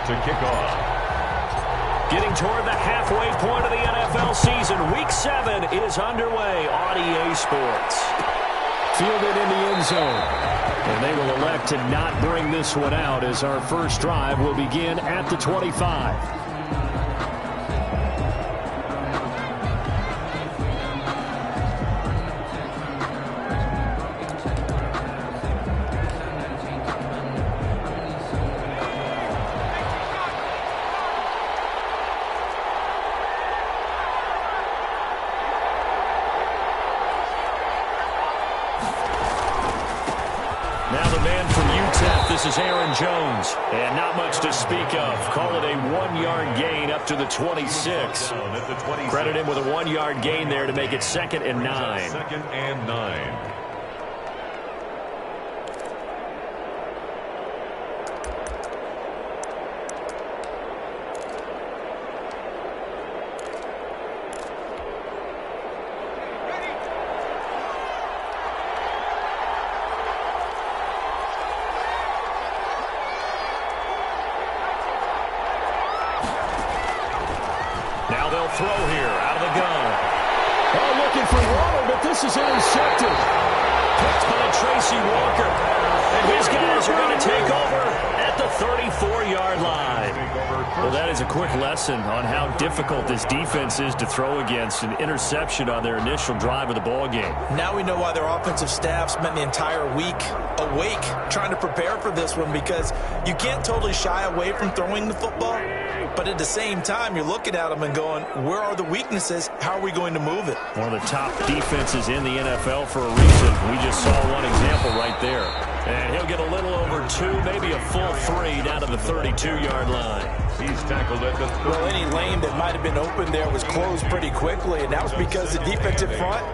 to kick off. Getting toward the halfway point of the NFL season, Week 7 is underway on EA Sports. Fielded in the end zone. And they will elect to not bring this one out as our first drive will begin at the 25. This is Aaron Jones, and not much to speak of. Call it a 1-yard gain up to the 26. Credit him with a 1-yard gain there to make it 2nd and 9. 2nd and 9. Throw here out of the gun. Oh, looking for water, but this is intercepted. Picked by Tracy Walker. And his guys are going to take over at the 34-yard line. Well, that is a quick lesson on how difficult this defense is to throw against. An interception on their initial drive of the ballgame. Now we know why their offensive staff spent the entire week awake trying to prepare for this one, because you can't totally shy away from throwing the football. But at the same time, you're looking at them and going, where are the weaknesses? How are we going to move it? One of the top defenses in the NFL for a reason. We just saw one example right there. And he'll get a little over 2, maybe a full 3 down to the 32-yard line. He's tackled at the 30. Well, any lane that might have been open there was closed pretty quickly, and that was because the defensive front,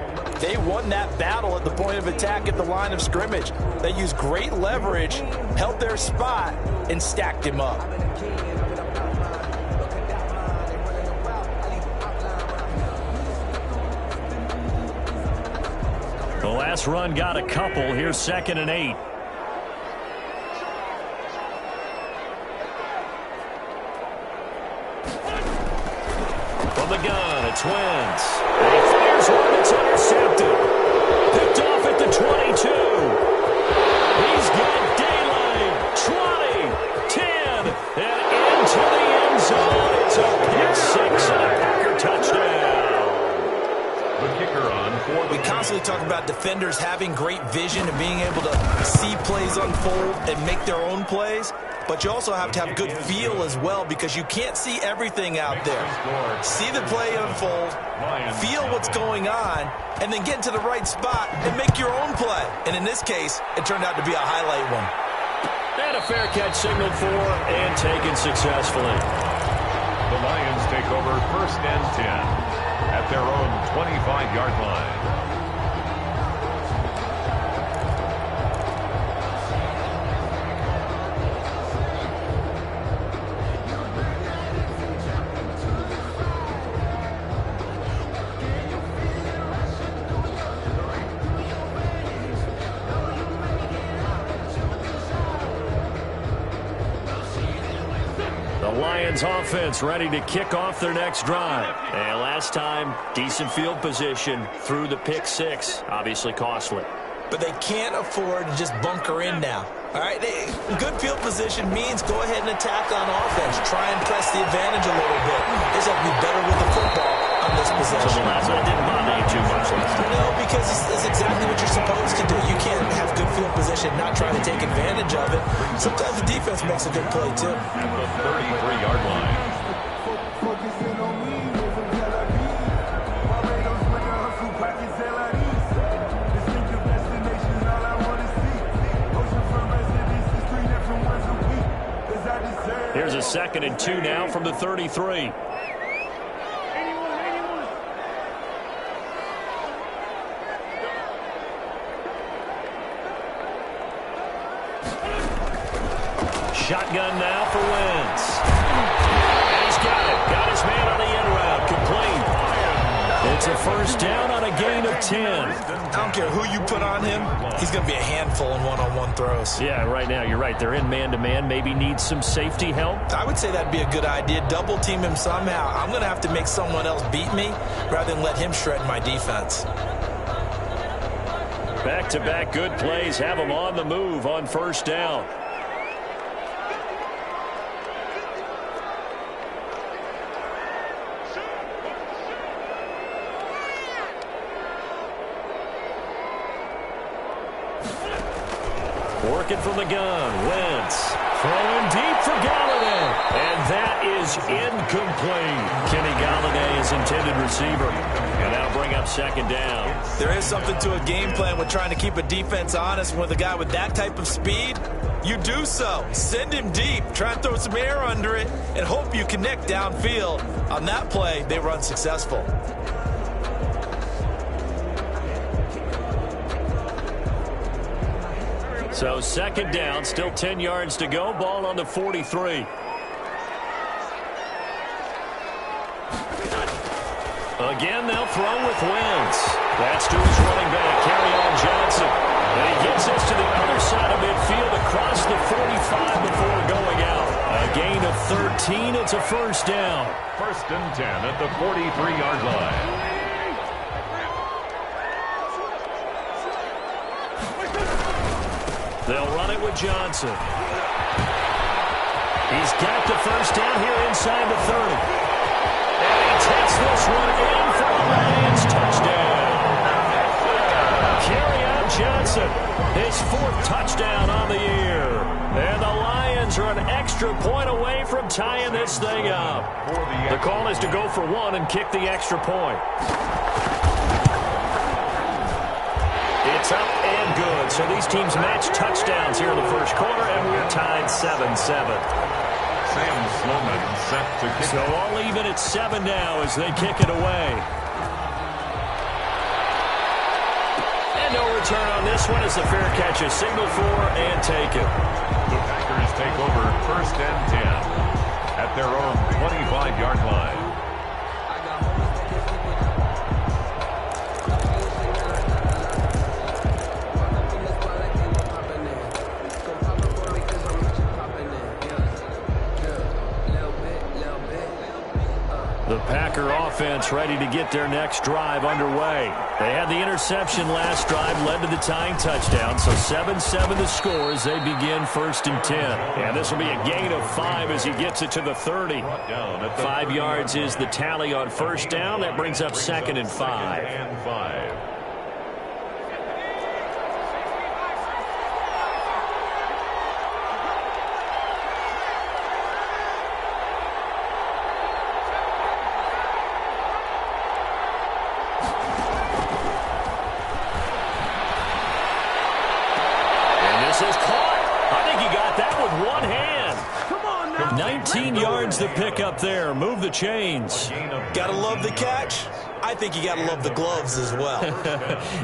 they won that battle at the point of attack at the line of scrimmage. They used great leverage, held their spot, and stacked him up. The last run got a couple. Here's 2nd and 8. From the gun, it's Wentz. And he fires one that's intercepted. Picked off at the 22. He's got daylight. 20, 10, and into the end zone. It's a pick 6 and a Packer touchdown. The kicker on for the We constantly talk about defenders having great vision and being able to see plays unfold and make their own plays. But you also have to have good feel as well, because you can't see everything out there. See the play unfold, feel what's going on, and then get into the right spot and make your own play. And in this case, it turned out to be a highlight one. And a fair catch signaled for and taken successfully. The Lions take over 1st and 10 at their own 25-yard line. Lions offense ready to kick off their next drive. And last time, decent field position through the pick 6. Obviously costly. But they can't afford to just bunker in now. All right, good field position means go ahead and attack on offense. Try and press the advantage a little bit. They just have to be better with the football on this possession. So the last one didn't bother you too much. No, because it's exactly what you're supposed to do. You can't have good field position, not try to take advantage of it. Sometimes the defense makes a good play, too. At the 33-yard line. Here's a 2nd and 2 now from the 33. Shotgun now for Wentz. And he's got it. Got his man on the end route. Complete. It's a first down on a gain of 10. I don't care who you put on him. He's going to be a handful in one-on-one throws. Yeah, right now, you're right. They're in man-to-man. Maybe need some safety help. I would say that'd be a good idea. Double team him somehow. I'm going to have to make someone else beat me rather than let him shred my defense. Back-to-back good plays have them on the move on first down. Working from the gun, Wentz. Throwing deep for Galladay. And that is incomplete. Kenny Galladay is intended receiver. And now bring up second down. There is something to a game plan with trying to keep a defense honest. With a guy with that type of speed, you do so. Send him deep. Try and throw some air under it and hope you connect downfield. On that play, they were unsuccessful. So second down, still 10 yards to go. Ball on the 43. Again, they'll throw with Wentz. That's to his running back, Kerryon Johnson. And he gets us to the other side of midfield across the 45 before going out. A gain of 13. It's a first down. First and 10 at the 43-yard line. They'll run it with Johnson. He's got the first down here inside the 30. And he takes this one in for a Lions touchdown. Kerryon Johnson, his 4th touchdown on the year. And the Lions are an extra point away from tying this thing up. The call is to go for one and kick the extra point. It's up and good. So these teams match touchdowns here in the first quarter, and we're tied 7-7. Sam Sloman set to kick. So all even at 7 now as they kick it away. And no return on this one as the fair catch is signaled for and taken. The Packers take over first and 10 at their own 25-yard line. The Packer offense ready to get their next drive underway. They had the interception last drive, led to the tying touchdown. So 7-7 the score as they begin first and 10. And this will be a gain of 5 as he gets it to the 30. 5 yards is the tally on first down. That brings up second and 5. Is caught. I think he got that with one hand. 19 yards the pick up there. Move the chains. Gotta love the catch. I think you gotta love the gloves as well.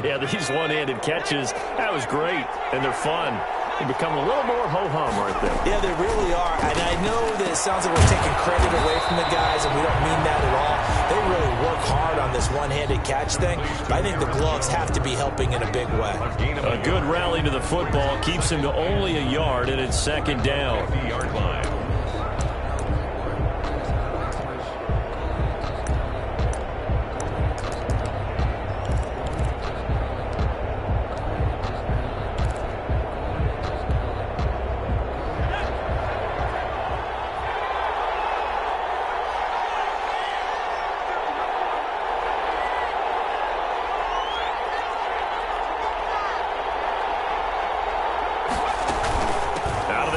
Yeah, these one-handed catches, that was great, and they're fun. They become a little more ho-hum right there. Yeah, they really are. And I know that it sounds like we're taking credit away from the guys, and we don't mean that at all. They really work hard on this one-handed catch thing, but I think the gloves have to be helping in a big way. A good rally to the football keeps him to only a yard, and it's second down.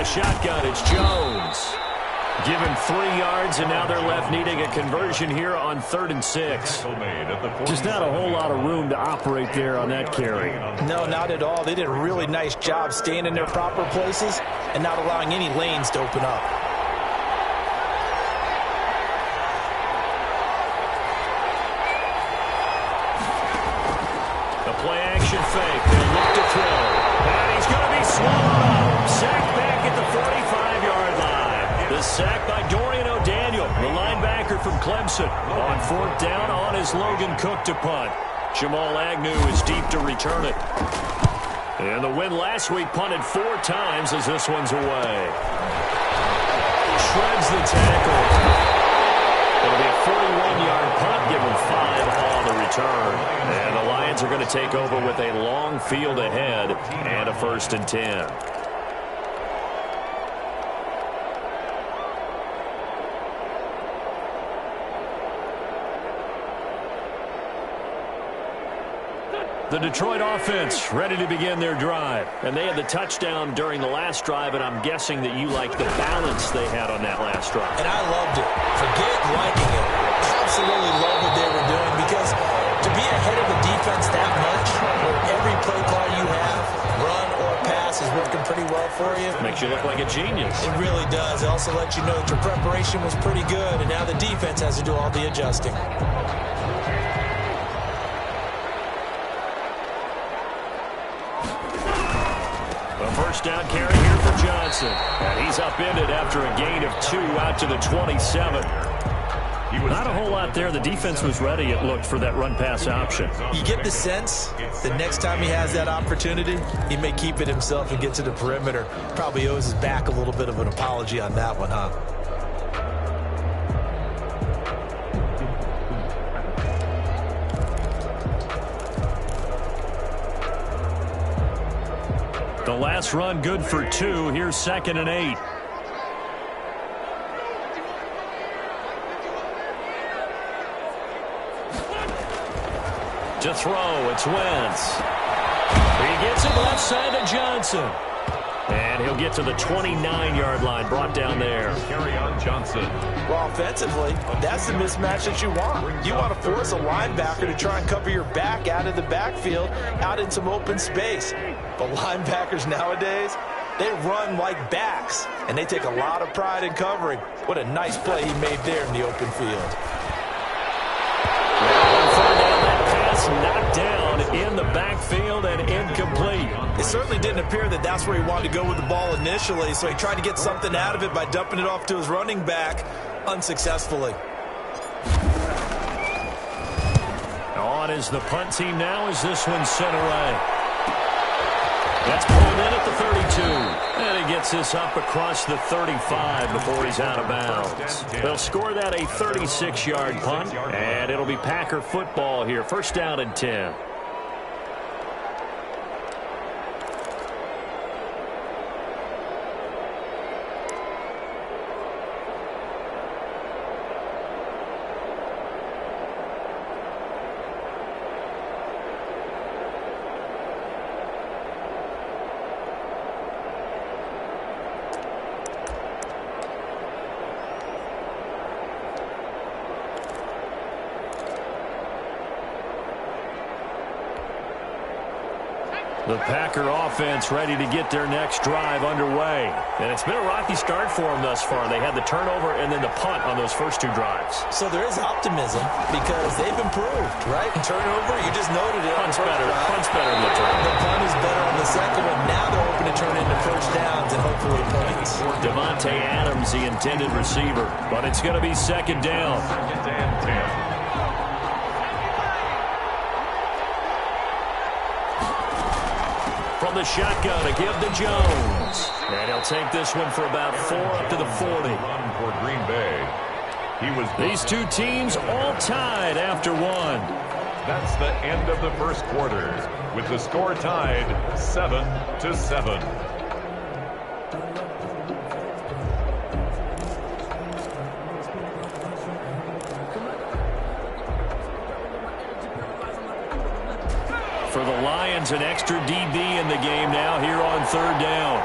Shotgun, it's Jones. Given 3 yards, and now they're left needing a conversion here on 3rd and 6. Just not a whole lot of room to operate there on that carry. No, not at all. They did a really nice job staying in their proper places and not allowing any lanes to open up. The play-action fake. They'll look to throw. And he's going to be swallowed up. Sacked back at the 45-yard line. The sack by Dorian O'Daniel. The linebacker from Clemson. On 4th down, on is Logan Cook to punt. Jamal Agnew is deep to return it. And the win last week punted 4 times as this one's away. Shreds the tackle. It'll be a 41-yard punt, give him 5 on the return. And the Lions are going to take over with a long field ahead and a 1st and 10. The Detroit offense ready to begin their drive. And they had the touchdown during the last drive, and I'm guessing that you like the balance they had on that last drive. And I loved it. Forget liking it. Absolutely love what they were doing, because to be ahead of the defense that much, where every play call you have, run or pass, is working pretty well for you. Makes you look like a genius. It really does. It also lets you know that your preparation was pretty good, and now the defense has to do all the adjusting. First down carry here for Johnson. And he's upended after a gain of 2 out to the 27. Not a whole lot there. The defense was ready, it looked, for that run-pass option. You get the sense that next time he has that opportunity, he may keep it himself and get to the perimeter. Probably owes his back a little bit of an apology on that one, huh? The last run good for 2. Here's 2nd and 8. To throw, it's Wentz. He gets it left side to Johnson. And he'll get to the 29-yard line, brought down there. Carry on Johnson. Well, offensively, that's the mismatch that you want. You want to force a linebacker to try and cover your back out of the backfield, out in some open space. But linebackers nowadays, they run like backs, and they take a lot of pride in covering. What a nice play he made there in the open field. Knocked down in the backfield and incomplete. It certainly didn't appear that that's where he wanted to go with the ball initially, so he tried to get something out of it by dumping it off to his running back unsuccessfully. On is the punt team now as this one's sent away. That's pulled in at the 32. And he gets this up across the 35 before he's out of bounds. They'll score that a 36-yard punt, and it'll be Packer football here. 1st down and 10. The Packer offense ready to get their next drive underway. And it's been a rocky start for them thus far. They had the turnover and then the punt on those first 2 drives. So there is optimism because they've improved, right? Turnover, you just noted it. Punt's better than the turnover. The punt is better on the second one. Now they're hoping to turn into 1st downs and hopefully points. Devontae Adams, the intended receiver. But it's going to be 2nd down. 2nd and 10. From the shotgun to give to Jones. And he'll take this one for about 4 up to the 40. Run for Green Bay. These 2 teams all tied after 1. That's the end of the 1st quarter, with the score tied 7-7. For the Lions, an extra DB in the game now here on 3rd down.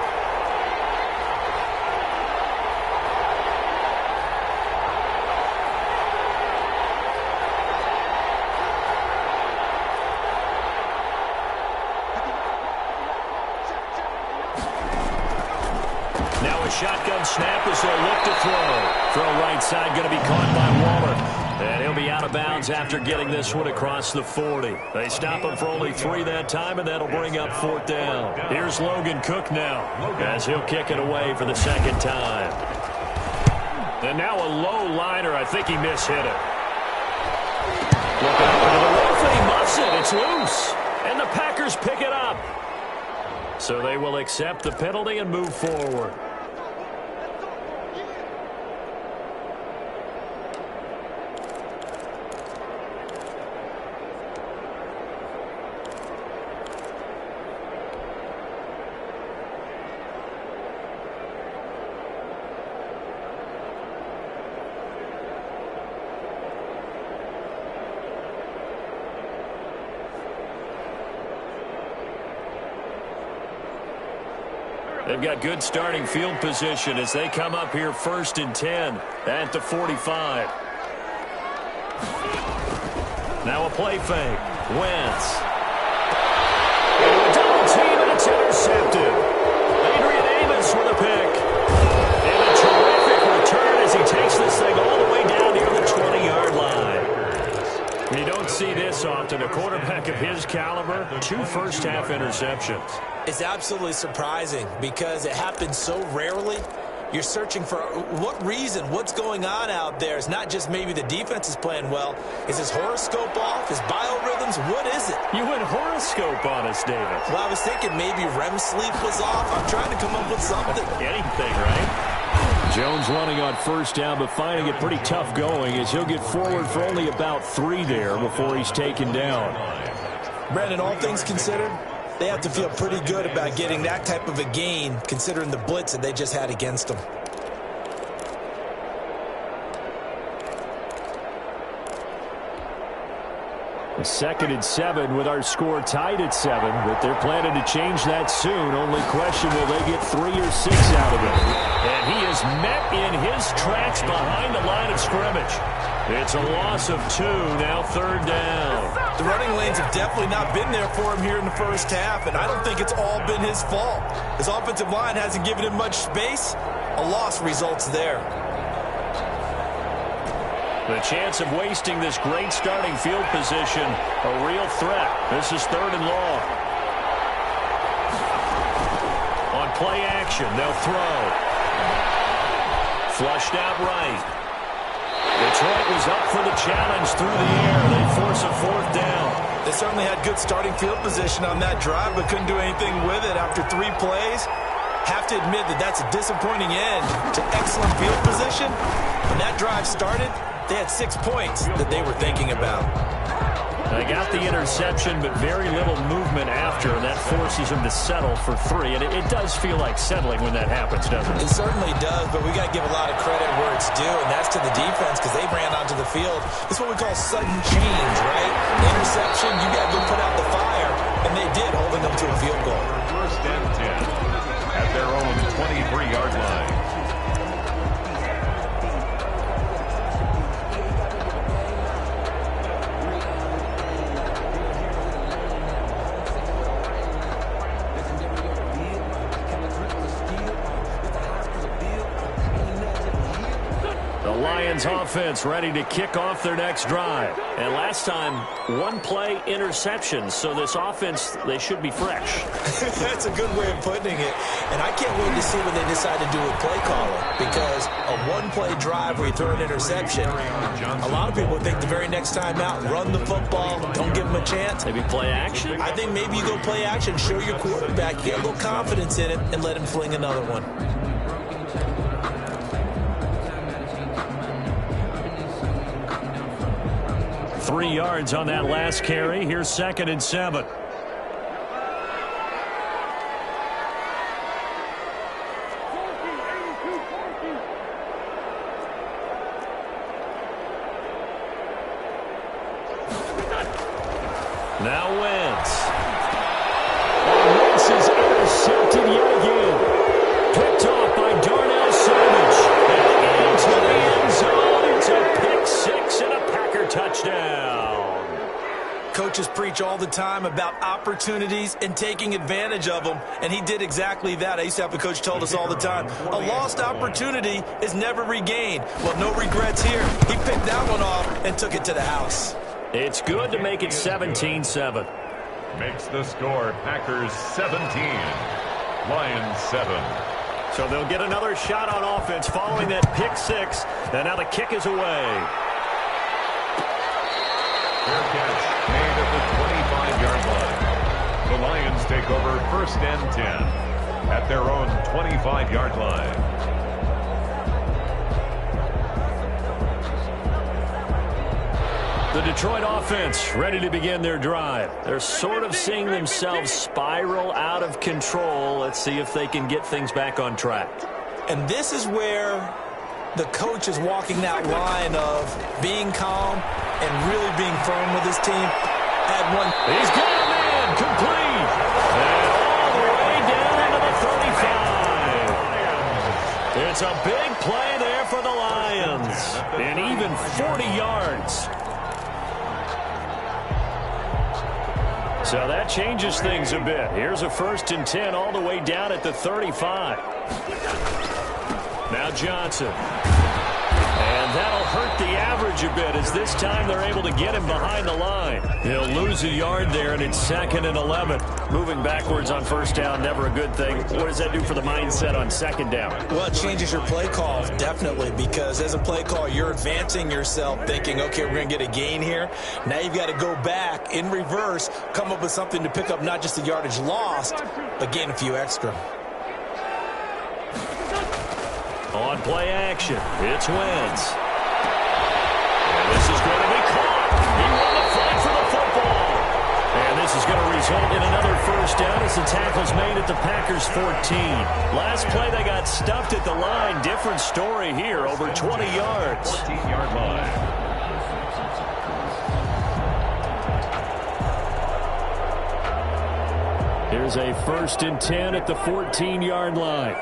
Now a shotgun snap as they'll look to throw. Throw right side going to be caught by Waller. And he'll be out of bounds after getting this one across the 40. They stop him for only 3 that time, and that'll bring up 4th down. Here's Logan Cook now as he'll kick it away for the 2nd time. And now a low liner. I think he mishit it. Looking over to the roof, and he muffs it. It's loose. And the Packers pick it up. So they will accept the penalty and move forward. They've got good starting field position as they come up here 1st and 10 at the 45. Now a play fake. Wentz. Into a double team, and it's intercepted. Adrian Amos with a pick. And a terrific return as he takes this thing all the way down near the 20-yard line. You don't see this often. A quarterback of his caliber, 2 first-half interceptions. It's absolutely surprising because it happens so rarely. You're searching for what reason, what's going on out there. It's not just maybe the defense is playing well. Is his horoscope off? His biorhythms? What is it? You went horoscope on us, David. Well, I was thinking maybe REM sleep was off. I'm trying to come up with something. Anything, right? Jones running on 1st down, but finding it pretty tough going as he'll get forward for only about 3 there before he's taken down. Brandon, all things considered, they have to feel pretty good about getting that type of a gain considering the blitz that they just had against them. A 2nd and 7 with our score tied at 7, but they're planning to change that soon. Only question, will they get 3 or 6 out of it? And he is met in his tracks behind the line of scrimmage. It's a loss of 2, now 3rd down. The running lanes have definitely not been there for him here in the first half, and I don't think it's all been his fault. His offensive line hasn't given him much space. A loss results there. The chance of wasting this great starting field position, a real threat. This is 3rd and long. On play action, they'll throw. Flushed out right. Detroit was up for the challenge through the air. They force a 4th down. They certainly had good starting field position on that drive, but couldn't do anything with it after 3 plays. Have to admit that that's a disappointing end to excellent field position. When that drive started, they had 6 points that they were thinking about. They got the interception, but very little movement after, and that forces them to settle for 3. And it does feel like settling when that happens, doesn't it? It certainly does, but we got to give a lot of credit where it's due, and that's to the defense because they ran onto the field. It's what we call sudden change, right? The interception, you got to go put out the fire, and they did, holding them to a field goal. 1st and 10 at their own 23-yard line. Lions offense ready to kick off their next drive. And last time, 1-play interception. So this offense, they should be fresh. That's a good way of putting it. And I can't wait to see what they decide to do with play calling. Because a 1-play drive where you throw an interception, a lot of people think the very next time out, run the football, don't give them a chance. Maybe play action? I think maybe you go play action, show your quarterback, get a little confidence in it, and let him fling another one. Three yards on that last carry. Here's 2nd and 7. Now Wentz. And Wentz is intercepted yet again. Picked off by Darnell Savage. And into the end zone. It's a pick 6 and a Packer touchdown. Coaches preach all the time about opportunities and taking advantage of them, and he did exactly that. I used to have a coach told us all the time, a lost opportunity is never regained. Well, no regrets here. He picked that one off and took it to the house. It's good to make it 17-7. Makes the score Packers 17, Lions 7. So they'll get another shot on offense following that pick six. And now the kick is away. Fair catch made at the 25-yard line. The Lions take over 1st and 10 at their own 25-yard line. The Detroit offense ready to begin their drive. They're sort of seeing themselves spiral out of control. Let's see if they can get things back on track. And this is where the coach is walking that line of being calm and really being firm with his team. He's got a man complete. And all the way down into the 35. It's a big play there for the Lions. And even 40 yards. So that changes things a bit. Here's a 1st and 10 all the way down at the 35. Now Johnson. And that'll hurt the average a bit as this time they're able to get him behind the line. He'll lose a yard there, and it's 2nd and 11. Moving backwards on 1st down, never a good thing. What does that do for the mindset on 2nd down? Well, it changes your play calls, definitely, because as a play call, you're advancing yourself thinking, okay, we're going to get a gain here. Now you've got to go back in reverse, come up with something to pick up not just the yardage lost, but gain a few extra. On play action, it's Wentz. And this is going to be caught. He won the fight for the football. And this is going to result in another 1st down as the tackle's made at the Packers' 14. Last play, they got stuffed at the line. Different story here, over 20 yards. 14-yard line. Here's a 1st and 10 at the 14-yard line.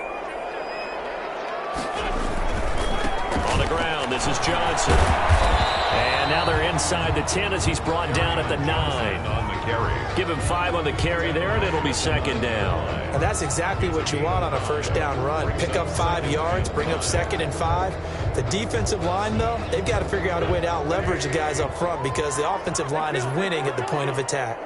On the ground, this is Johnson. And now they're inside the 10 as he's brought down at the 9. On the carry. Give him 5 on the carry there, and it'll be 2nd down. And that's exactly what you want on a 1st down run. Pick up 5 yards, bring up 2nd and 5. The defensive line, though, they've got to figure out a way to out-leverage the guys up front because the offensive line is winning at the point of attack.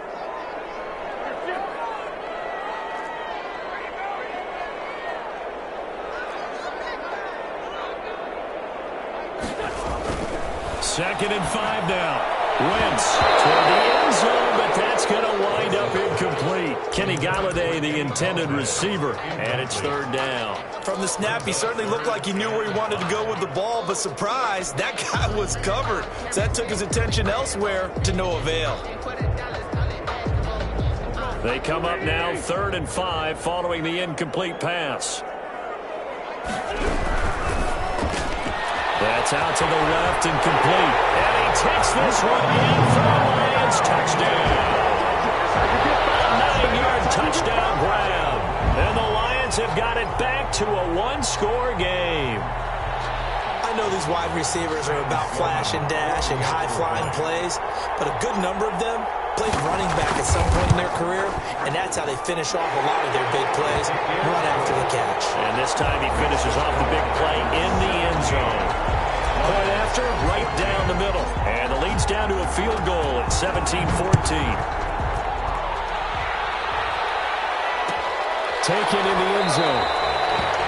Second and 5 now. Wentz toward the end zone, but that's going to wind up incomplete. Kenny Galladay, the intended receiver, and it's 3rd down. From the snap, he certainly looked like he knew where he wanted to go with the ball, but surprise, that guy was covered. So that took his attention elsewhere to no avail. They come up now 3rd and 5 following the incomplete pass. That's out to the left and complete. And he takes this one in for the Lions touchdown. A 9-yard touchdown grab. And the Lions have got it back to a 1-score game. I know these wide receivers are about flash and dash and high-flying plays, but a good number of them played running back at some point in their career, and that's how they finish off a lot of their big plays, run after the catch. And this time he finishes off the big play in the end zone. Point after, right down the middle. And the lead's down to a field goal at 17-14. Taken in the end zone.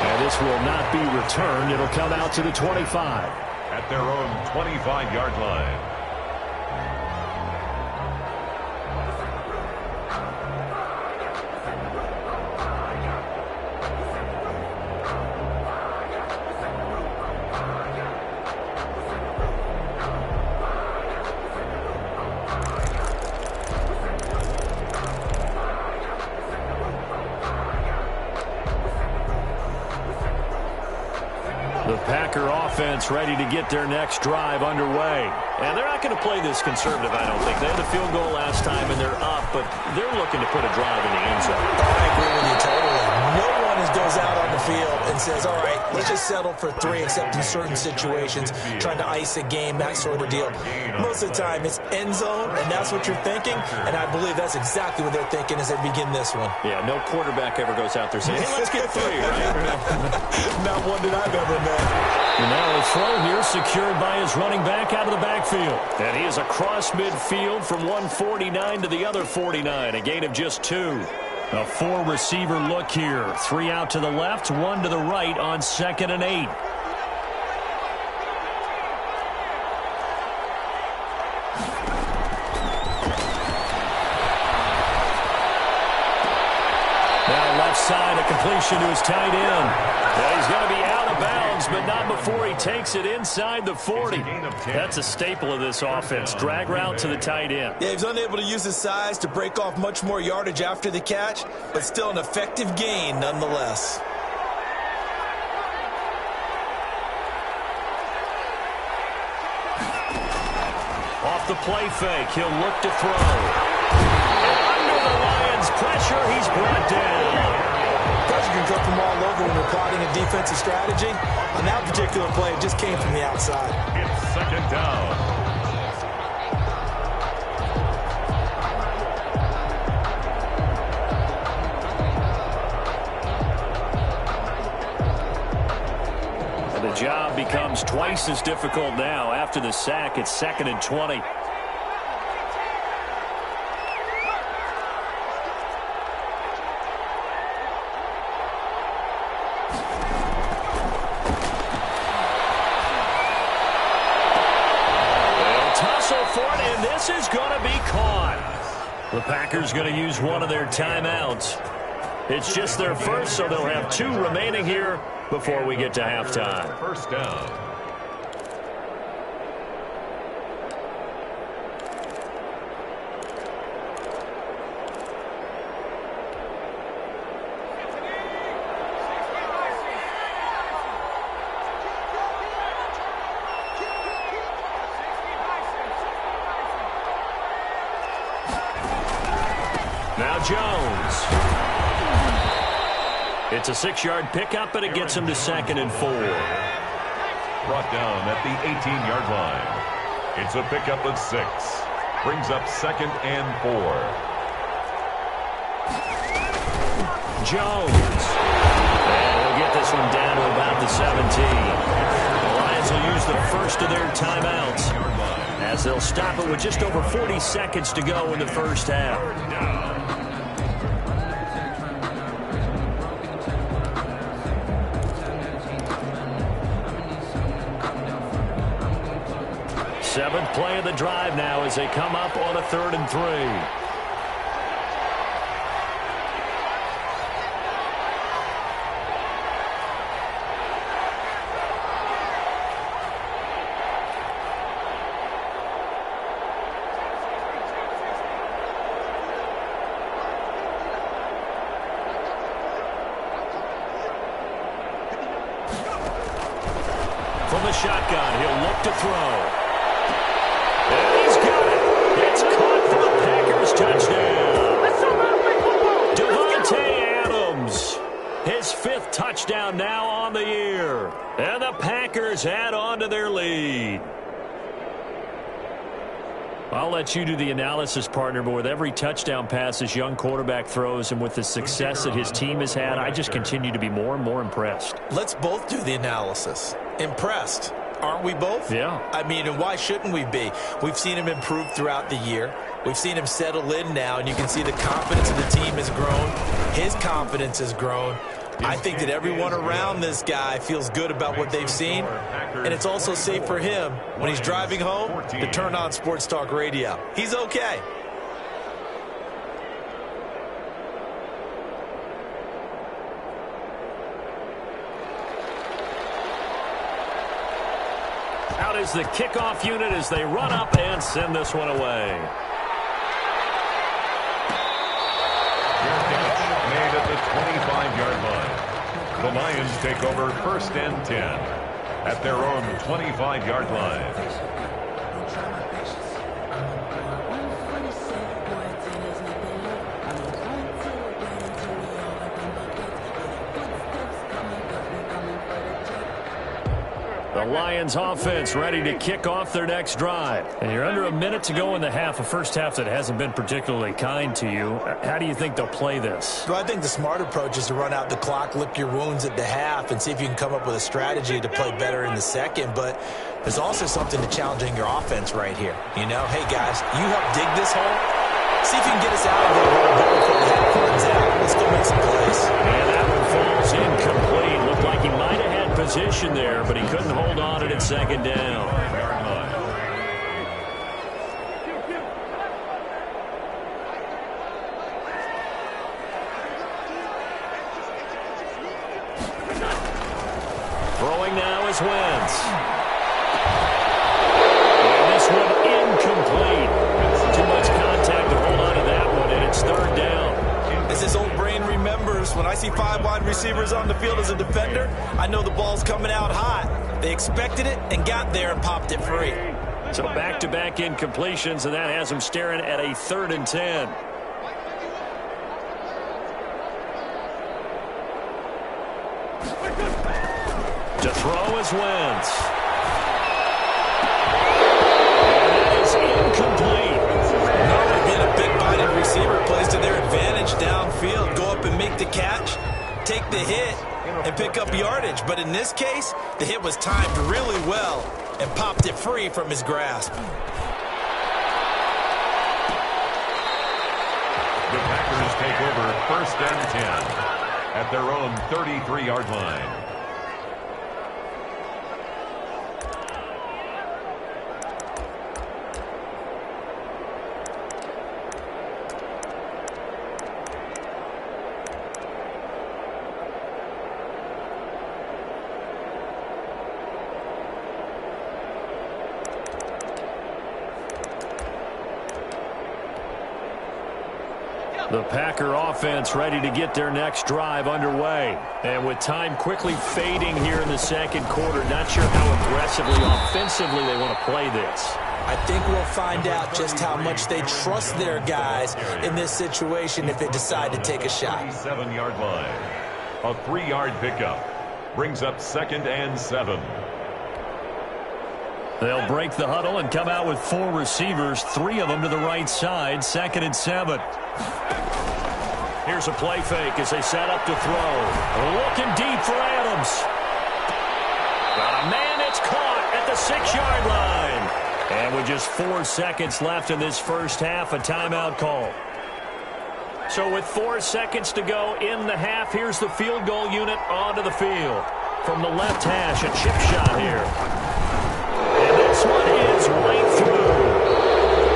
And this will not be returned. It'll come out to the 25. At their own 25-yard line. The Packer offense ready to get their next drive underway. And they're not going to play this conservative, I don't think. They had a field goal last time, and they're up, but they're looking to put a drive in the end zone. I agree with you totally. No one goes out on the field and says, all right, let's just settle for 3, except in certain situations, trying to ice a game, that sort of deal. Most of the time, it's end zone, and that's what you're thinking, and I believe that's exactly what they're thinking as they begin this one. Yeah, no quarterback ever goes out there saying, hey, let's get 3, right? Not one that I've ever met. And now a throw here secured by his running back out of the backfield. And he is across midfield from 149 to the other 49, a gain of just 2. A four-receiver look here. 3 out to the left, 1 to the right on 2nd and 8. Now left side, a completion to his tight end. And he's going to be out of bounds, but not before he takes it inside the 40. That's a staple of this offense. Drag route to the tight end. Yeah, he's unable to use his size to break off much more yardage after the catch, but still an effective gain nonetheless. Off the play fake, he'll look to throw. And under the Lions' pressure, he's brought down. Pressure can come from all over when you're plotting a defensive strategy. On that particular play, it just came from the outside. It's 2nd down. And the job becomes twice as difficult now. After the sack, it's 2nd and 20. This is going to be caught. The Packers going to use one of their timeouts. It's just their first, so they'll have 2 remaining here before we get to halftime. 1st down. Now Jones. It's a 6-yard pickup, and it gets him to 2nd and 4. Brought down at the 18-yard line. It's a pickup of 6. Brings up 2nd and 4. Jones. And he'll get this one down to about the 17. The Lions will use the first of their timeouts as they'll stop it with just over 40 seconds to go in the first half. 7th play of the drive now as they come up on a 3rd and 3. From the shotgun, he'll look to throw. And he's got it. It's caught for the Packers touchdown. Devontae Adams, his 5th touchdown now on the year. And the Packers add on to their lead. I'll let you do the analysis, partner, but with every touchdown pass this young quarterback throws and with the success that his team has had, I just continue to be more and more impressed. Let's both do the analysis. Impressed. Aren't we both? Yeah. I mean, and why shouldn't we be? We've seen him improve throughout the year. We've seen him settle in now, and you can see the confidence of the team has grown. His confidence has grown. I think that everyone around this guy feels good about what they've seen, and it's also safe for him when he's driving home to turn on Sports Talk Radio. He's okay. Out is the kickoff unit as they run up and send this one away. Made at the 25-yard line. The Lions take over 1st and 10 at their own 25-yard line. The Lions offense ready to kick off their next drive. And you're under a minute to go in the half, a first half that hasn't been particularly kind to you. How do you think they'll play this? Well, I think the smart approach is to run out the clock, lick your wounds at the half, and see if you can come up with a strategy to play better in the second. But there's also something to challenging your offense right here. You know, hey, guys, you help dig this hole. See if you can get us out of there before the half runs out. Let's go make some plays. And that one falls incomplete. Looked like he might have had position there, but he couldn't hold on it at second down. Throwing now is Wentz. And this one incomplete. Too much contact to hold on to that one, and it's third down. As his old brain remembers, when I see 5 wide receivers on the field as a defender, I know the ball's coming out hot. They expected it and got there and popped it free. So back-to-back incompletions, and that has him staring at a 3rd and 10. To throw is Wentz. And that is incomplete. Normally being a big-bodied receiver plays to their advantage downfield. Go up and make the catch, take the hit, and pick up yardage. But in this case, the hit was timed really well and popped it free from his grasp. The Packers take over 1st and 10 at their own 33-yard line. The Packer offense ready to get their next drive underway. And with time quickly fading here in the second quarter, not sure how aggressively, offensively they want to play this. I think we'll find out just how much they trust their guys in this situation if they decide to take a shot. 7-yard line. A 3-yard pickup brings up 2nd and 7. They'll break the huddle and come out with 4 receivers, 3 of them to the right side, 2nd and 7. Here's a play fake as they set up to throw. Looking deep for Adams. Got a man, it's caught at the 6-yard line. And with just 4 seconds left in this first half, a timeout call. So with 4 seconds to go in the half, here's the field goal unit onto the field. From the left hash, a chip shot here. And this one is right through.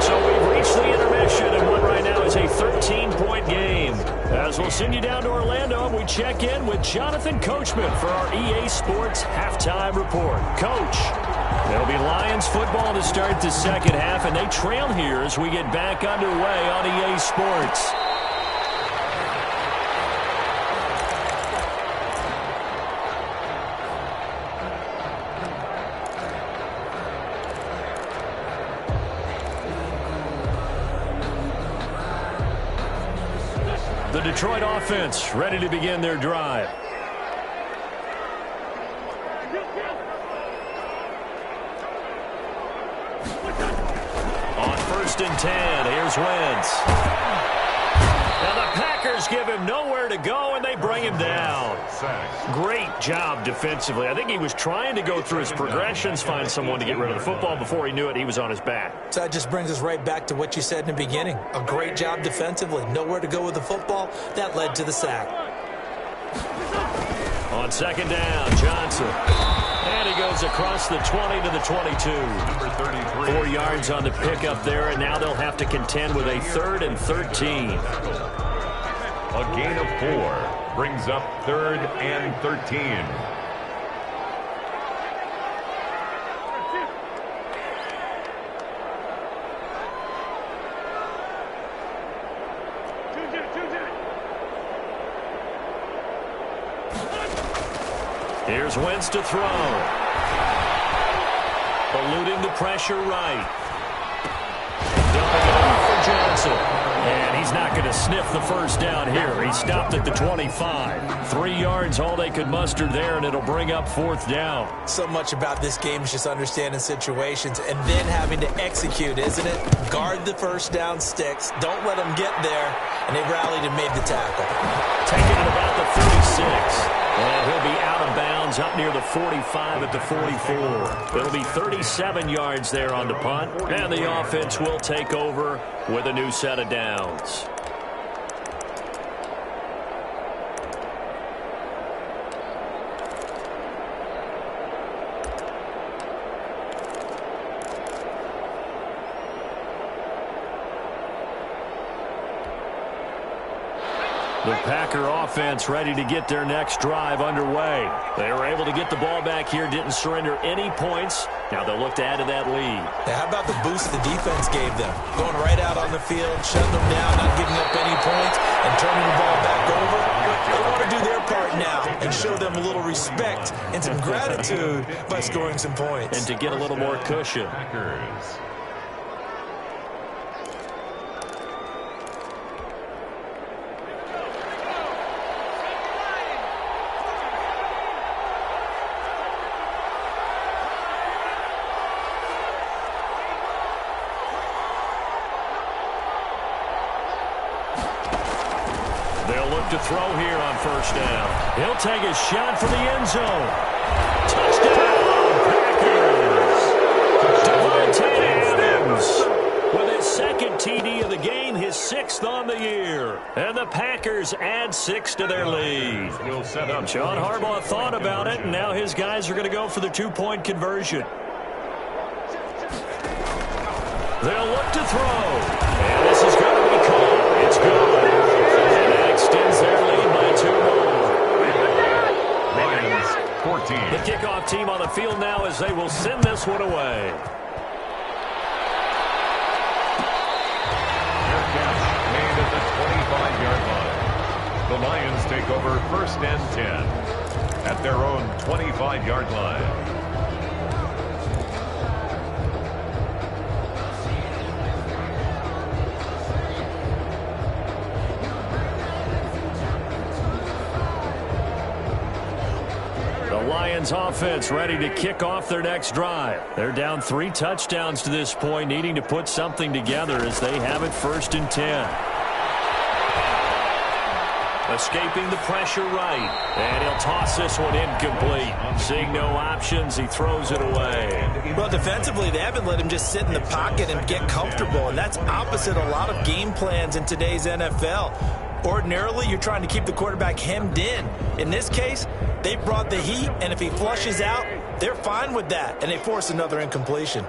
So we've reached the intermission, and what right now is a 13-point game. As we'll send you down to Orlando, we check in with Jonathan Coachman for our EA Sports Halftime Report. Coach, there'll be Lions football to start the second half, and they trail here as we get back underway on EA Sports. The Detroit offense ready to begin their drive. On 1st and 10, here's Wentz. Now the Packers give him nowhere to go, and they bring him down. Great job defensively. I think he was trying to go through his progressions, find someone to get rid of the football. Before he knew it, he was on his back. So that just brings us right back to what you said in the beginning. A great job defensively. Nowhere to go with the football. That led to the sack. On 2nd down, Johnson. And he goes across the 20 to the 22. Number 33. 4 yards on the pickup there, and now they'll have to contend with a 3rd and 13. A gain of 4 brings up 3rd and 13. Here's Wentz to throw. Eluding the pressure right. Dumping it off for Johnson. And he's not going to sniff the first down here. He stopped at the 25. 3 yards, all they could muster there, and it'll bring up 4th down. So much about this game is just understanding situations and then having to execute, isn't it? Guard the first down sticks. Don't let them get there. And they rallied and made the tackle. Taking it about the 36. And he'll be out of bounds up near the 45 at the 44. It'll be 37 yards there on the punt. And the offense will take over with a new set of downs. The Packer offense ready to get their next drive underway. They were able to get the ball back here, didn't surrender any points. Now they'll look to add to that lead. Now, how about the boost the defense gave them? Going right out on the field, shutting them down, not giving up any points, and turning the ball back over. They want to do their part now and show them a little respect and some gratitude by scoring some points. And to get a little more cushion. Packers. They'll look to throw here on first down. He'll take a shot for the end zone. Touchdown, Packers! Devontae Adams with his second TD of the game, his 6th on the year. And the Packers add 6 to their lead. John Harbaugh thought about it, and now his guys are going to go for the 2-point conversion. They'll look to throw. And this is going to be caught. It's good. And that extends their lead by 2 more. Lions 14. The kickoff team on the field now as they will send this one away. Fair catch made at the 25-yard line. The Lions take over first and 10 at their own 25-yard line. Lions offense ready to kick off their next drive. They're down 3 touchdowns to this point, needing to put something together as they have it first and 10. Escaping the pressure right, and he'll toss this one incomplete. Seeing no options, he throws it away. Well, defensively, they haven't let him just sit in the pocket and get comfortable, and that's opposite a lot of game plans in today's NFL. Ordinarily, you're trying to keep the quarterback hemmed in. In this case, they brought the heat, and if he flushes out, they're fine with that, and they force another incompletion.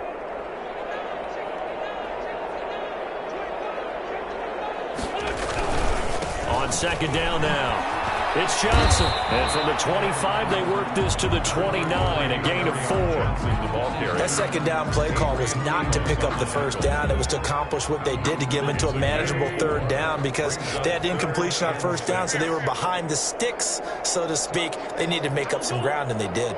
On second down now, it's Johnson. And from the 25, they work this to the 29, a gain of 4. That second down play call was not to pick up the first down. It was to accomplish what they did to get them into a manageable third down because they had incompletion on first down, so they were behind the sticks, so to speak. They needed to make up some ground, and they did.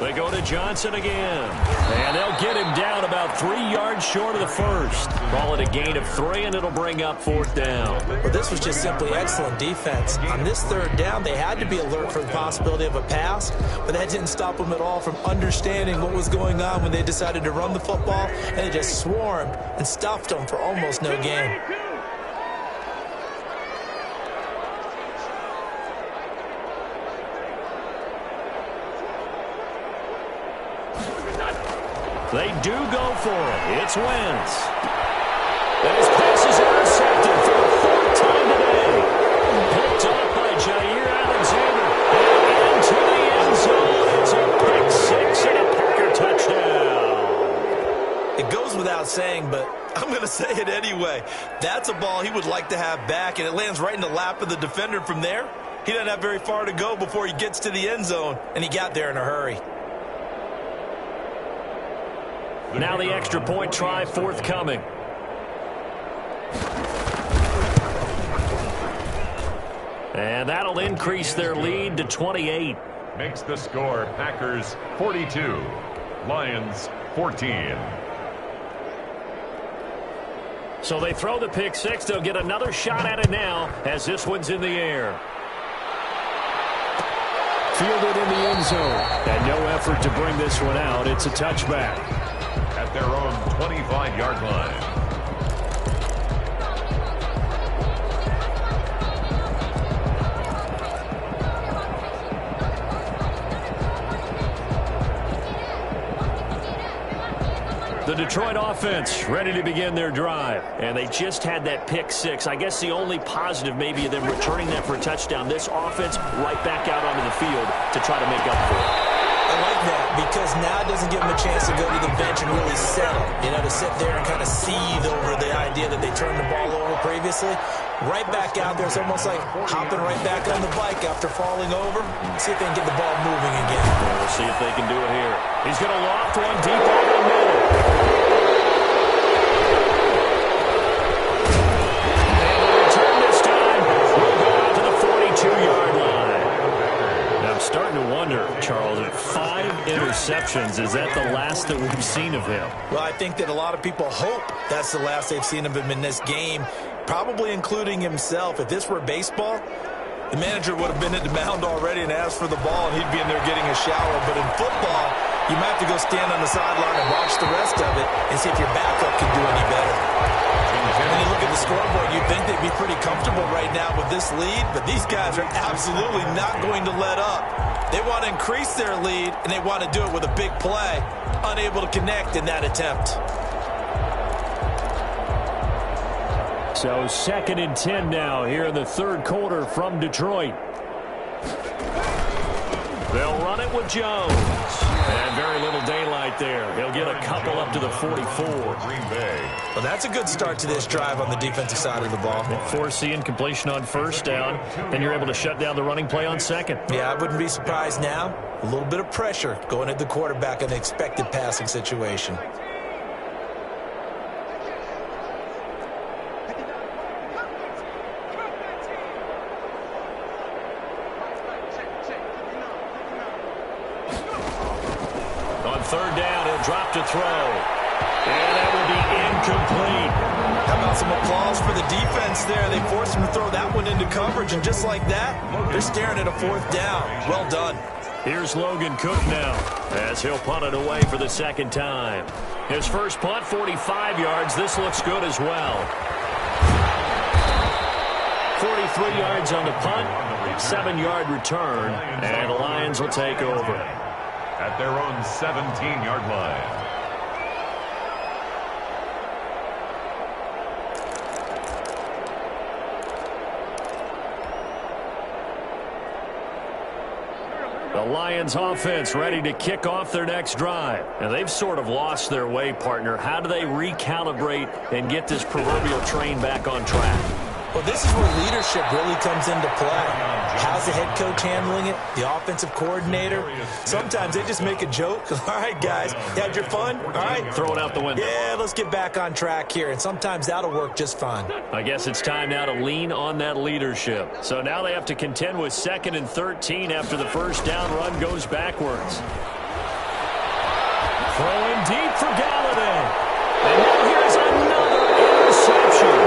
They go to Johnson again. And they'll get him down about 3 yards short of the first. Call it a gain of 3, and it'll bring up fourth down. Well, this was just simply excellent defense. On this third down, they had to be alert for the possibility of a pass, but that didn't stop them at all from understanding what was going on when they decided to run the football, and they just swarmed and stuffed them for almost no gain. They do go for it. It's Wentz. And his pass is intercepted for the 4th time today. Picked up by Jair Alexander. And into the end zone. It's a pick 6 and a Packer touchdown. It goes without saying, but I'm going to say it anyway. That's a ball he would like to have back, and it lands right in the lap of the defender from there. He doesn't have very far to go before he gets to the end zone, and he got there in a hurry. Now the extra point try forthcoming. And that'll increase their lead to 28. Makes the score Packers 42, Lions 14. So they throw the pick 6. They'll get another shot at it now as this one's in the air. Fielded in the end zone. And no effort to bring this one out. It's a touchback. At their own 25-yard line. The Detroit offense ready to begin their drive. And they just had that pick 6. I guess the only positive maybe of them returning that for a touchdown. This offense right back out onto the field to try to make up for it. like that because now it doesn't give them a chance to go to the bench and really settle. You know, to sit there and kind of seethe over the idea that they turned the ball over previously. Right back out there. It's almost like hopping right back on the bike after falling over. See if they can get the ball moving again. We'll see if they can do it here. He's going to loft one deep over the middle. And the return this time will go out to the 42-yard line. Now I'm starting to wonder, Charles, at 5 interceptions, is that the last that we've seen of him? Well, I think that a lot of people hope that's the last they've seen of him in this game, probably including himself. If this were baseball, the manager would have been at the mound already and asked for the ball, and he'd be in there getting a shower. But in football, you might have to go stand on the sideline and watch the rest of it and see if your backup can do any better. When you look at the scoreboard, you'd think they'd be pretty comfortable right now with this lead, but these guys are absolutely not going to let up. They want to increase their lead, and they want to do it with a big play, unable to connect in that attempt. So 2nd and 10 now here in the third quarter from Detroit. They'll run it with Jones. And very little daylight there. He'll get a couple up to the 44. Green Bay. Well, that's a good start to this drive on the defensive side of the ball. Forcing completion on first down, and you're able to shut down the running play on second. Yeah, I wouldn't be surprised now. A little bit of pressure going at the quarterback in an expected passing situation. Third down, he'll drop to throw. And that will be incomplete. How about some applause for the defense there? They forced him to throw that one into coverage, and just like that, they're staring at a 4th down. Well done. Here's Logan Cook now as he'll punt it away for the second time. His first punt, 45 yards. This looks good as well. 43 yards on the punt, 7-yard return, and the Lions will take over at their own 17-yard line. The Lions offense ready to kick off their next drive. And they've sort of lost their way, partner. How do they recalibrate and get this proverbial train back on track? Well, this is where leadership really comes into play. How's the head coach handling it? The offensive coordinator? Sometimes they just make a joke. All right, guys, you had your fun? All right. Throw it out the window. Yeah, let's get back on track here. And sometimes that'll work just fine. I guess it's time now to lean on that leadership. So now they have to contend with 2nd and 13 after the first down run goes backwards. Throwing deep for Galladay. And now here's another interception.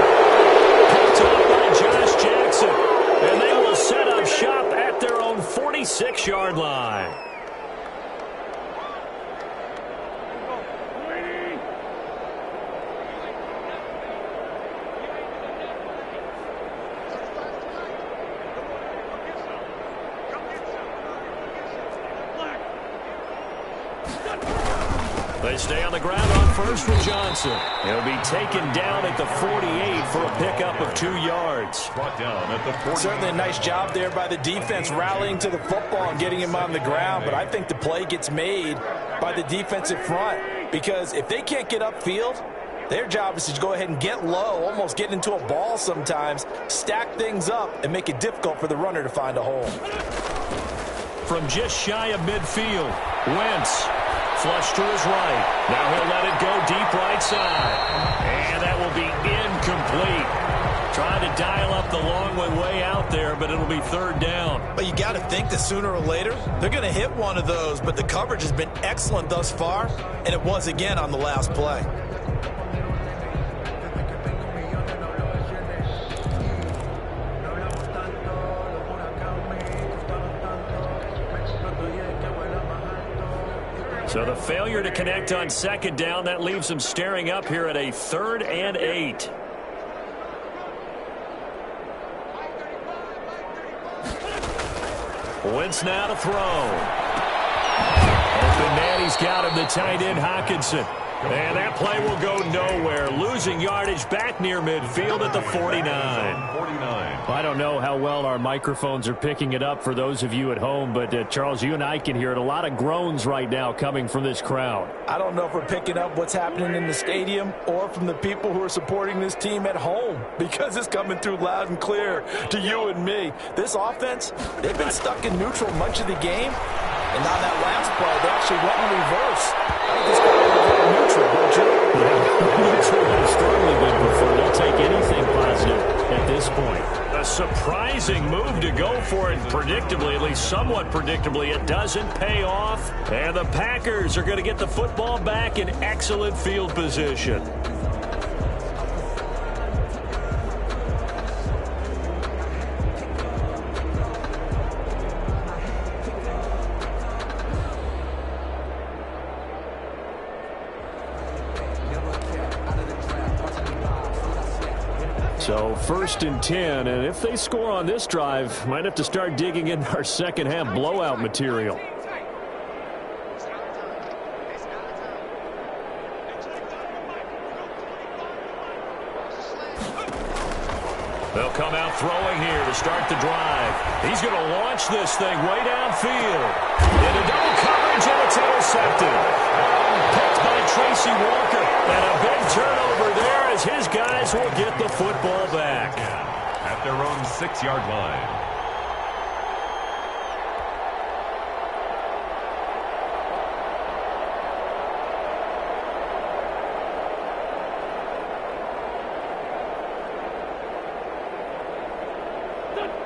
Picked up by Josh Jackson. And they will set up shop at their own 46-yard line. They stay on the ground on first with Johnson. He'll be taken down at the 48 for a pickup of 2 yards. Brought down at the 48. Certainly a nice job there by the defense rallying to the football and getting him on the ground. But I think the play gets made by the defensive front. Because if they can't get upfield, their job is to go ahead and get low, almost get into a ball sometimes, stack things up, and make it difficult for the runner to find a hole. From just shy of midfield, Wentz. Flush to his right. Now he'll let it go deep right side. And that will be incomplete. Trying to dial up the long way out there, but it'll be third down. But you got to think that sooner or later, they're going to hit one of those. But the coverage has been excellent thus far, and it was again on the last play. So the failure to connect on second down, that leaves them staring up here at a 3rd and 8. Wentz now to throw. Open man, he's got him, the tight end, Hockenson. And that play will go nowhere. Losing yardage back near midfield at the 49. I don't know how well our microphones are picking it up for those of you at home, but Charles, you and I can hear it. A lot of groans right now coming from this crowd. I don't know if we're picking up what's happening in the stadium or from the people who are supporting this team at home, because it's coming through loud and clear to you and me. This offense, they've been stuck in neutral much of the game, and on that last play, they actually went in reverse. I think this guy will go neutral, don't you? Yeah, neutral has strongly been preferred. They'll take anything positive at this point. A surprising move to go for it predictably, at least somewhat predictably. It doesn't pay off, and the Packers are going to get the football back in excellent field position. So 1st and 10, and if they score on this drive, might have to start digging in our second half blowout material. They'll come out throwing here to start the drive. He's going to launch this thing way downfield. Into double coverage, and it's intercepted. Picked by Tracy Walker. And a big turnover there as his guys will get the football back. At their own 6-yard line.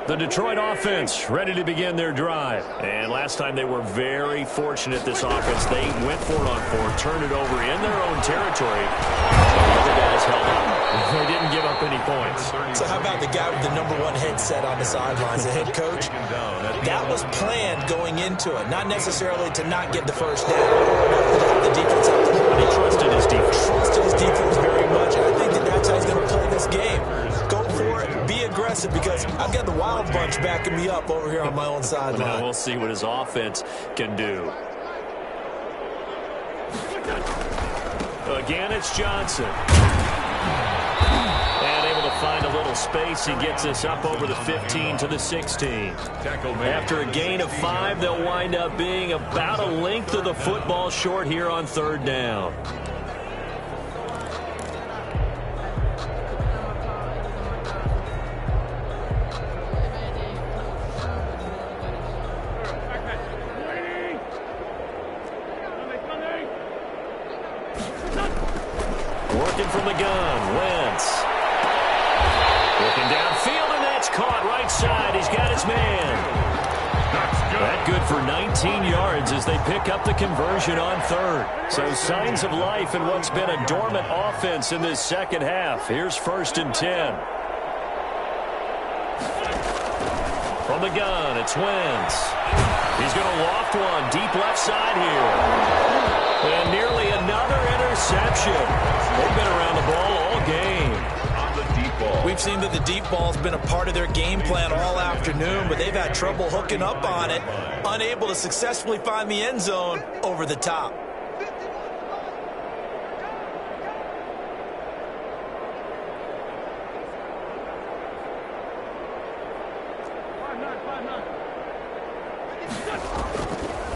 The Detroit offense ready to begin their drive. And last time they were very fortunate, this offense. They went for it on 4, turned it over in their own territory. The other guys held up. They didn't give up any points. So how about the guy with the #1 headset on the sidelines, the head coach? That was planned going into it, not necessarily to not get the first down, but to have the defense out the But he trusted his defense. Trusted his defense very much, and I think that that's how he's going to play this game. Go for it, be aggressive, because I've got the Wild Bunch backing me up over here on my own sideline. We'll see what his offense can do. Again, it's Johnson. And able to find a little space. He gets us up over the 15 to the 16. After a gain of 5, they'll wind up being about a length of the football short here on 3rd down. Working from the gun, Wentz. Looking downfield, and that's caught right side. He's got his man. That good for 19 yards as they pick up the conversion on 3rd. So signs of life in what's been a dormant offense in this second half. Here's 1st and 10. From the gun, it's Wentz. He's going to loft one deep left side here. And nearly another interception. They've been around the ball all game. On the deep ball. We've seen that the deep ball's been a part of their game plan all afternoon, but they've had trouble hooking up on it, unable to successfully find the end zone over the top.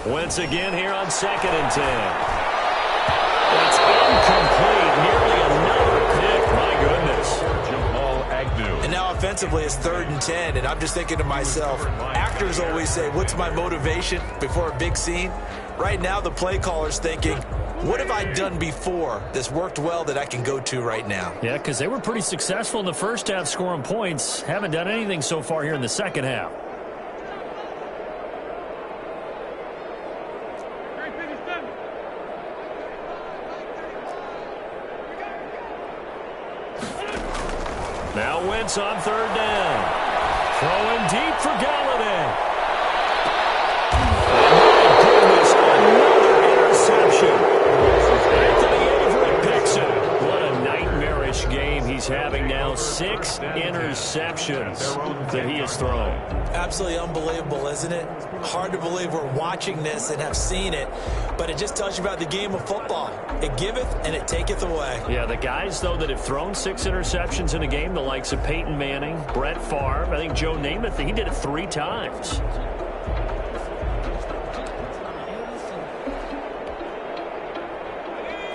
Wentz again here on 2nd and 10. It's incomplete. Nearly another pick. My goodness. And now offensively it's 3rd and 10, and I'm just thinking to myself, actors always say, what's my motivation before a big scene? Right now the play caller's thinking, what have I done before that's worked well that I can go to right now? Yeah, because they were pretty successful in the first half scoring points. Haven't done anything so far here in the second half. Now Wentz on 3rd down. Throwing deep for Galladay. And my goodness, another interception. Anthony Averett picks it. What a nightmarish game he's having now. 6 interceptions. interceptions that he has thrown. Absolutely unbelievable, isn't it? Hard to believe we're watching this and have seen it, but it just tells you about the game of football. It giveth and it taketh away. Yeah, the guys, though, that have thrown 6 interceptions in a game, the likes of Peyton Manning, Brett Favre, I think Joe Namath, he did it 3 times.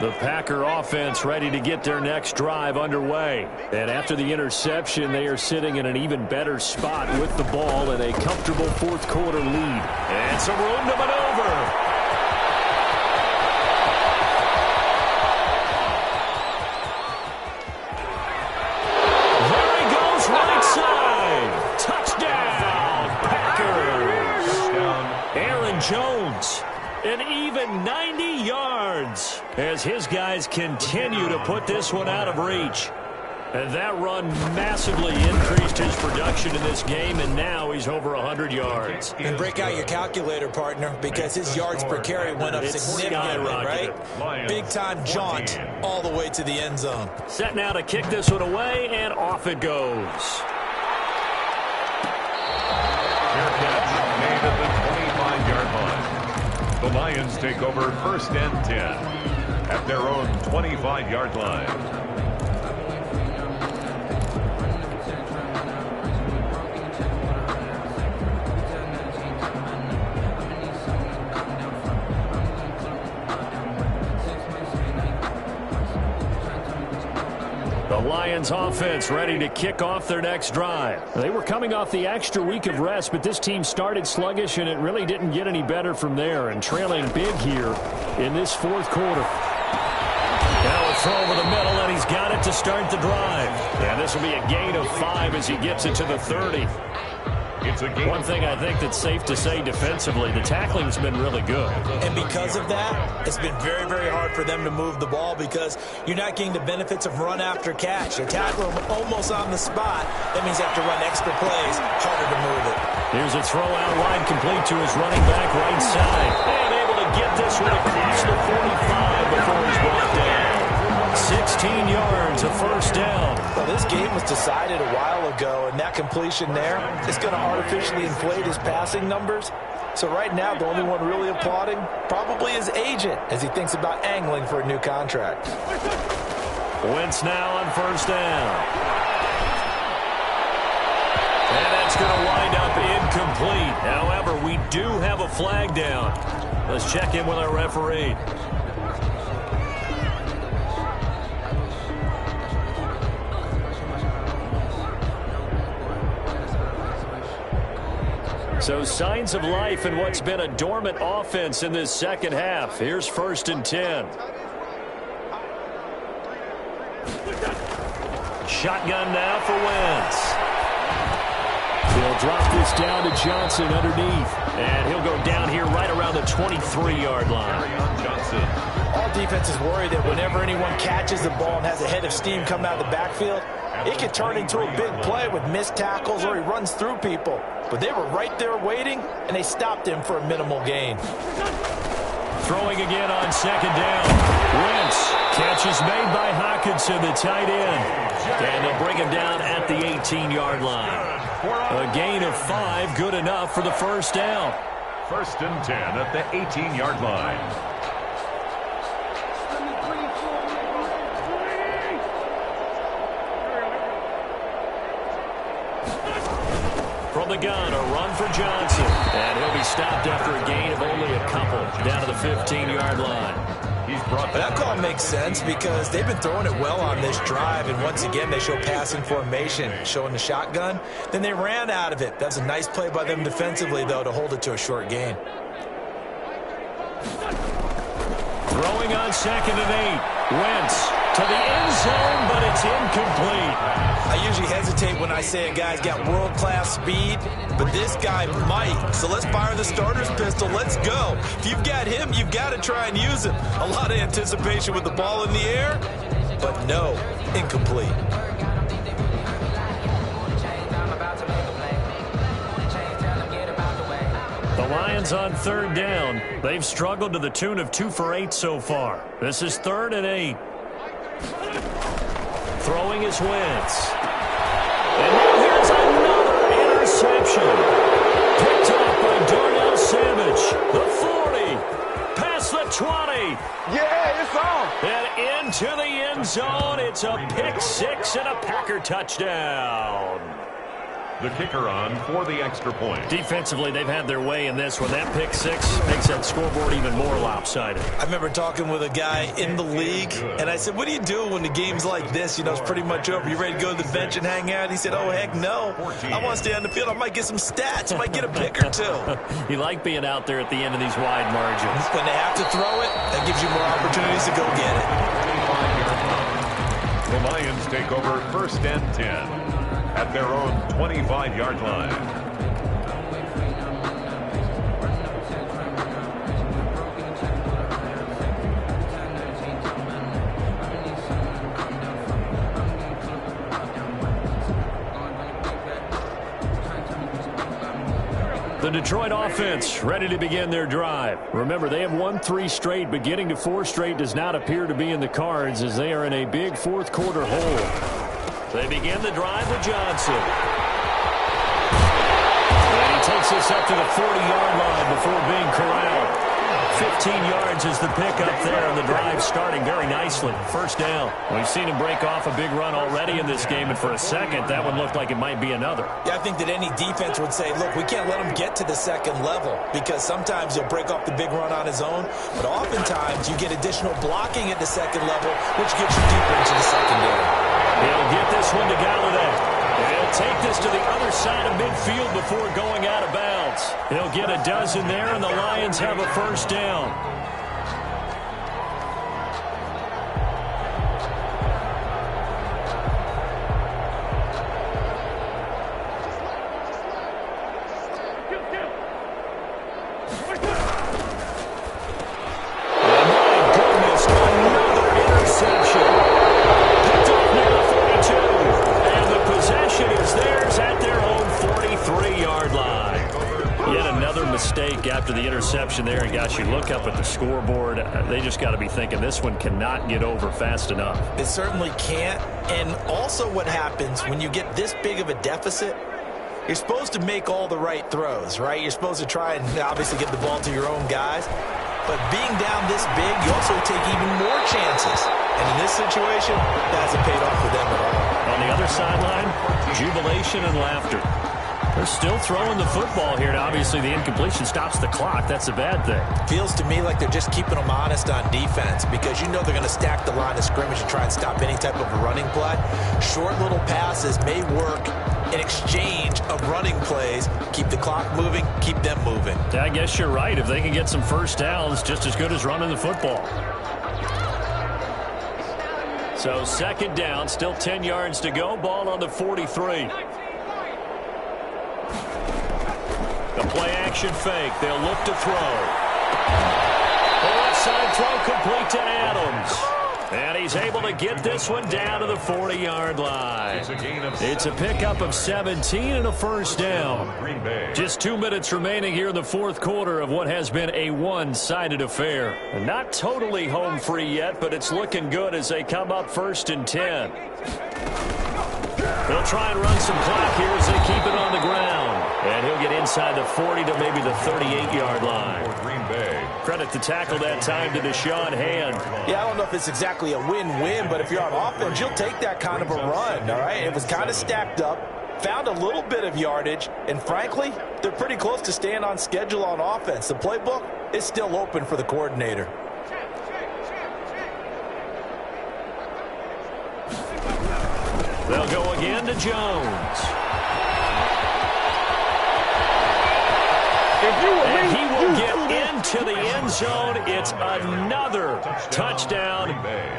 The Packer offense ready to get their next drive underway. And after the interception, they are sitting in an even better spot with the ball in a comfortable fourth quarter lead. And some room to maneuver. There he goes, right side. Touchdown, Packers. Aaron Jones. An even 90 yards as his guys continue to put this one out of reach. And that run massively increased his production in this game, and now he's over 100 yards. And break out your calculator, partner, because his yards per carry went up significantly, right? Big-time jaunt all the way to the end zone. Set now to kick this one away, and off it goes. Fair catch made at the 25-yard line. The Lions take over first and 10 at their own 25-yard line. The Lions offense ready to kick off their next drive. They were coming off the extra week of rest, but this team started sluggish, and it really didn't get any better from there, and trailing big here in this fourth quarter. Now a throw over the middle, and he's got it to start the drive. And this will be a gain of 5 as he gets it to the 30. One thing I think that's safe to say defensively, the tackling's been really good. And because of that, it's been very, very hard for them to move the ball because you're not getting the benefits of run after catch. You tackle them almost on the spot. That means you have to run extra plays, harder to move it. Here's a throw out wide complete to his running back right side. And able to get this one across the 45 before he's brought down. 16 yards, a first down. Well, this game was decided a while ago, and that completion there is going to artificially inflate his passing numbers. So right now, the only one really applauding probably his agent as he thinks about angling for a new contract. Wentz now on first down. And that's going to wind up incomplete. However, we do have a flag down. Let's check in with our referee. So signs of life in what's been a dormant offense in this second half. Here's first and 10. Shotgun now for Wentz. He'll drop this down to Johnson underneath. And he'll go down here right around the 23-yard line. Johnson. All defenses worry that whenever anyone catches the ball and has a head of steam come out of the backfield, it can turn into a big play with missed tackles or he runs through people. But they were right there waiting, and they stopped him for a minimal gain. Throwing again on second down. Wentz. Catch is made by Hockenson, the tight end. And they'll bring him down at the 18-yard line. A gain of 5, good enough for the first down. First and 10 at the 18-yard line. From the gun, a run for Johnson. And he'll be stopped after a gain of only a couple down to the 15-yard line. He's brought that call makes sense because they've been throwing it well on this drive, and once again they show passing formation, showing the shotgun. Then they ran out of it. That's a nice play by them defensively, though, to hold it to a short gain. Throwing on second and 8. Wentz to the end zone, but it's incomplete. I usually hesitate when I say a guy's got world-class speed, but this guy might. So let's fire the starter's pistol. Let's go. If you've got him, you've got to try and use him. A lot of anticipation with the ball in the air, but no, incomplete. The Lions on third down. They've struggled to the tune of 2 for 8 so far. This is 3rd and 8. Throwing is Wentz. And interception. Picked off by Darnell Savage. The 40. Past the 20. Yeah, it's on. And into the end zone. It's a pick six and a Packer touchdown. The kicker on for the extra point. Defensively, they've had their way in this one. That pick six makes that scoreboard even more lopsided. I remember talking with a guy in the league, and I said, what do you do when the game's like this? You know, it's pretty much over. You ready to go to the bench and hang out? He said, oh, heck no. I want to stay on the field. I might get some stats. I might get a pick or two. You like being out there at the end of these wide margins. When they have to throw it, that gives you more opportunities to go get it. The Lions take over first and 10 at their own 25-yard line. The Detroit offense ready to begin their drive. Remember, they have won 3 straight, but getting to 4 straight does not appear to be in the cards as they are in a big fourth quarter hole. They begin the drive with Johnson. And he takes this up to the 40-yard line before being corralled. 15 yards is the pickup there, and the drive starting very nicely. First down. We've seen him break off a big run already in this game, and for a second, that one looked like it might be another. Yeah, I think that any defense would say, look, we can't let him get to the second level because sometimes he'll break off the big run on his own, but oftentimes you get additional blocking at the second level, which gets you deeper into the secondary. He'll get this one to Galladay. He'll take this to the other side of midfield before going out of bounds. He'll get a dozen there, and the Lions have a first down. After the interception there, and gosh, you look up at the scoreboard, they just got to be thinking this one cannot get over fast enough. It certainly can't. And also what happens when you get this big of a deficit, you're supposed to make all the right throws, right? You're supposed to try and obviously get the ball to your own guys. But being down this big, you also take even more chances. And in this situation, that hasn't paid off for them at all. On the other sideline, jubilation and laughter. They're still throwing the football here, and obviously the incompletion stops the clock. That's a bad thing. Feels to me like they're just keeping them honest on defense because you know they're going to stack the line of scrimmage and try and stop any type of a running play. Short little passes may work in exchange of running plays. Keep the clock moving, keep them moving. Yeah, I guess you're right. If they can get some first downs, just as good as running the football. So second down, still 10 yards to go. Ball on the 43. The play-action fake. They'll look to throw. The left side throw complete to Adams. And he's able to get this one down to the 40-yard line. It's a pickup of 17 and a first down. Just 2 minutes remaining here in the fourth quarter of what has been a one-sided affair. And not totally home free yet, but it's looking good as they come up first and 10. They'll try and run some clock here as they keep it on the ground. And he'll get inside the 40 to maybe the 38-yard line. Credit to tackle that time to Deshaun Hand. Yeah, I don't know if it's exactly a win-win, but if you're on offense, you'll take that kind of a run, all right? It was kind of stacked up, found a little bit of yardage, and frankly, they're pretty close to staying on schedule on offense. The playbook is still open for the coordinator. They'll go again to Jones. And he will get into the end zone. It's another touchdown.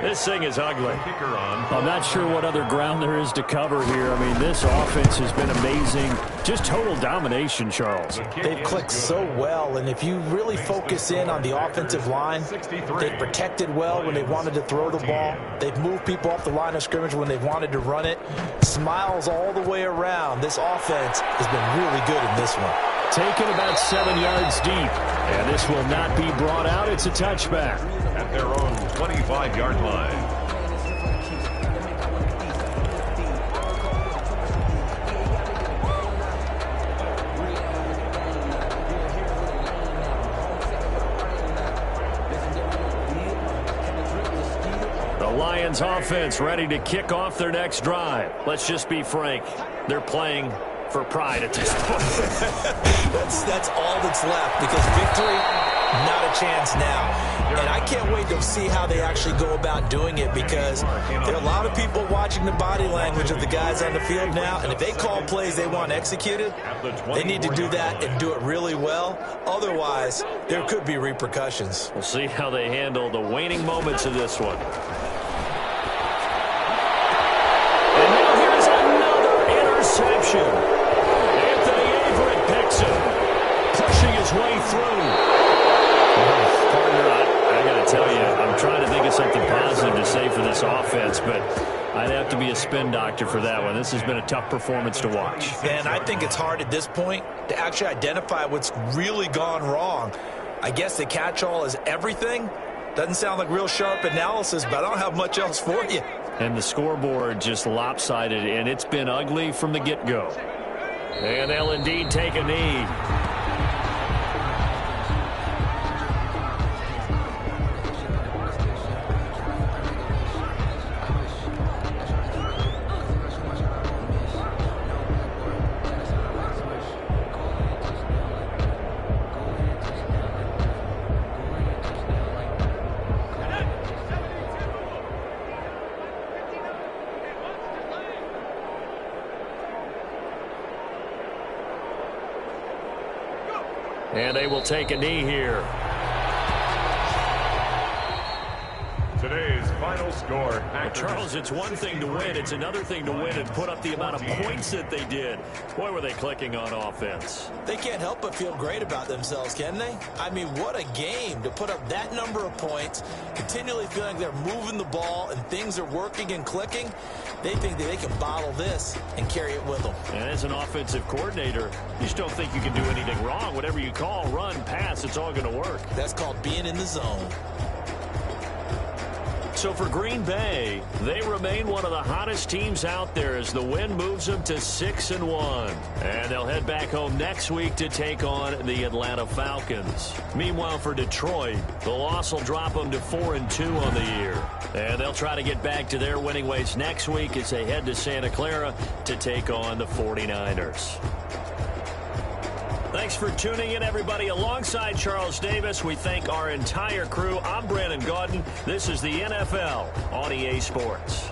This thing is ugly. I'm not sure what other ground there is to cover here. I mean, this offense has been amazing. Just total domination, Charles. They've clicked so well, and if you really focus in on the offensive line, they've protected well when they wanted to throw the ball. They've moved people off the line of scrimmage when they've wanted to run it. Smiles all the way around. This offense has been really good in this one. Taken about 7 yards deep, and this will not be brought out. It's a touchback. At their own 25-yard line. Lions offense ready to kick off their next drive. Let's just be frank. They're playing for pride at this point. That's all that's left, because victory, not a chance now. And I can't wait to see how they actually go about doing it, because there are a lot of people watching the body language of the guys on the field now, and if they call plays they want executed, they need to do that and do it really well. Otherwise, there could be repercussions. We'll see how they handle the waning moments of this one. And now here's another interception. Anthony Averett picks him, pushing his way through. Partner, I got to tell you, I'm trying to think of something positive to say for this offense, but I'd have to be a spin doctor for that one. This has been a tough performance to watch. And I think it's hard at this point to actually identify what's really gone wrong. I guess the catch-all is everything. Doesn't sound like real sharp analysis, but I don't have much else for you. And the scoreboard just lopsided, and it's been ugly from the get-go. And they'll indeed take a knee. And they will take a knee here. Today's final score. Charles, it's one thing to win. It's another thing to win and put up the amount of points that they did. Boy, were they clicking on offense. They can't help but feel great about themselves, can they? I mean, what a game to put up that number of points, continually feeling they're moving the ball and things are working and clicking. They think that they can bottle this and carry it with them. And as an offensive coordinator, you just don't think you can do anything wrong. Whatever you call, run, pass, it's all going to work. That's called being in the zone. So for Green Bay, they remain one of the hottest teams out there as the win moves them to 6-1. And they'll head back home next week to take on the Atlanta Falcons. Meanwhile, for Detroit, the loss will drop them to 4-2 on the year. And they'll try to get back to their winning ways next week as they head to Santa Clara to take on the 49ers. Thanks for tuning in, everybody. Alongside Charles Davis, we thank our entire crew. I'm Brandon Gaudin. This is the NFL on EA Sports.